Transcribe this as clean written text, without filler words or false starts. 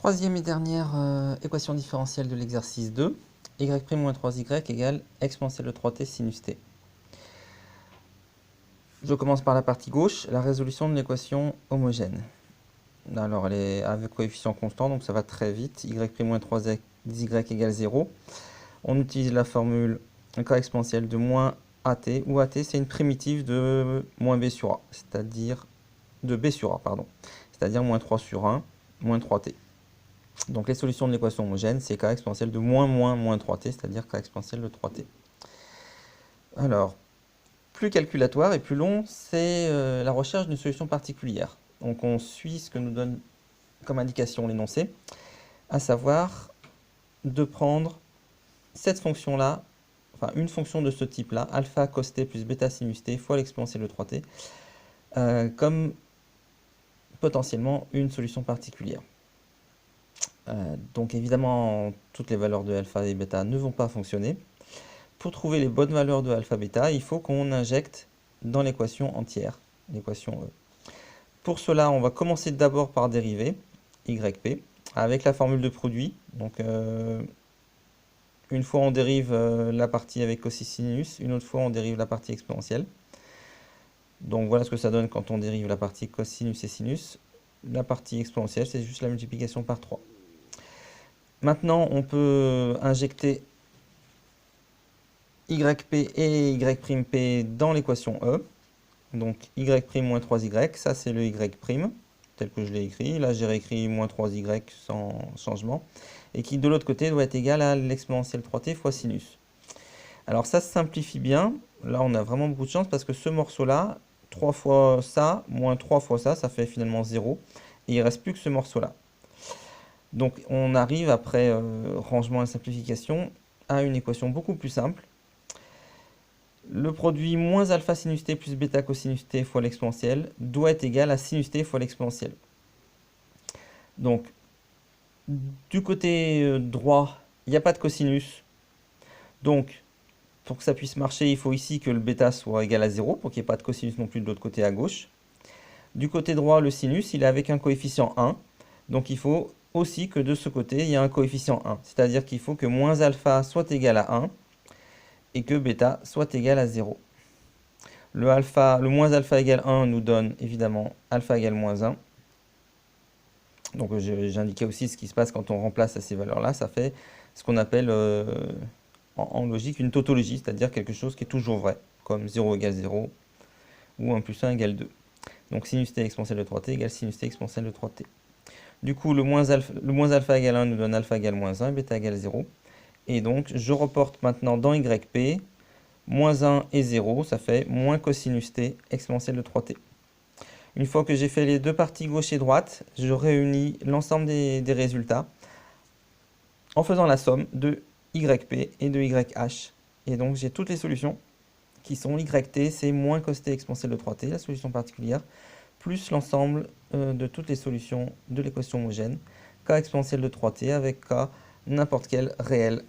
Troisième et dernière équation différentielle de l'exercice 2. Y' moins 3y égale exponentielle de 3t sinus t. Je commence par la partie gauche, la résolution de l'équation homogène. Alors elle est avec coefficient constant, donc ça va très vite. Y' moins 3y égale 0. On utilise la formule k exponentielle de moins at, où at c'est une primitive de moins b sur a, c'est-à-dire de b sur a, pardon. C'est-à-dire moins 3 sur 1, moins 3t. Donc les solutions de l'équation homogène, c'est k exponentielle de moins 3t, c'est-à-dire k exponentielle de 3t. Alors, plus calculatoire et plus long, c'est la recherche d'une solution particulière. Donc on suit ce que nous donne comme indication l'énoncé, à savoir de prendre cette fonction-là, enfin une fonction de ce type-là, alpha cos t plus bêta sinus t fois l'exponentielle de 3t, comme potentiellement une solution particulière. Donc évidemment, toutes les valeurs de alpha et bêta ne vont pas fonctionner. Pour trouver les bonnes valeurs de alpha bêta, il faut qu'on injecte dans l'équation entière, l'équation E. Pour cela, on va commencer d'abord par dériver yp avec la formule de produit. Donc une fois on dérive la partie avec cosinus, une autre fois on dérive la partie exponentielle. Donc voilà ce que ça donne quand on dérive la partie cosinus et sinus. La partie exponentielle, c'est juste la multiplication par 3. Maintenant, on peut injecter yp et y'p dans l'équation E. Donc y' moins 3y, ça c'est le y', tel que je l'ai écrit. Là j'ai réécrit moins 3y sans changement. Et qui de l'autre côté doit être égal à l'exponentielle 3t fois sinus. Alors ça se simplifie bien. Là on a vraiment beaucoup de chance parce que ce morceau-là, 3 fois ça, moins 3 fois ça, ça fait finalement 0. Et il ne reste plus que ce morceau-là. Donc on arrive après rangement et simplification à une équation beaucoup plus simple. Le produit moins alpha sinus t plus bêta cosinus t fois l'exponentielle doit être égal à sinus t fois l'exponentielle. Donc du côté droit, il n'y a pas de cosinus. Donc pour que ça puisse marcher, il faut ici que le bêta soit égal à 0 pour qu'il n'y ait pas de cosinus non plus de l'autre côté à gauche. Du côté droit, le sinus, il est avec un coefficient 1. Donc il faut aussi que de ce côté, il y ait un coefficient 1. C'est-à-dire qu'il faut que moins alpha soit égal à 1 et que bêta soit égal à 0. Le moins alpha égale 1 nous donne évidemment alpha égale moins 1. Donc j'indiquais aussi ce qui se passe quand on remplace à ces valeurs-là. Ça fait ce qu'on appelle en logique une tautologie, c'est-à-dire quelque chose qui est toujours vrai, comme 0 égale 0 ou 1 plus 1 égale 2. Donc sinus t exponentielle de 3t égale sinus t exponentielle de 3t. Du coup, le moins alpha égale 1 nous donne alpha égale moins 1 et bêta égale 0. Et donc, je reporte maintenant dans yp, moins 1 et 0, ça fait moins cosinus t exponentielle de 3t. Une fois que j'ai fait les deux parties gauche et droite, je réunis l'ensemble des résultats en faisant la somme de yp et de yh. Et donc, j'ai toutes les solutions qui sont yt, c'est moins cos t exponentielle de 3t, la solution particulière, plus l'ensemble de toutes les solutions de l'équation homogène, k exponentielle de 3t avec k n'importe quel réel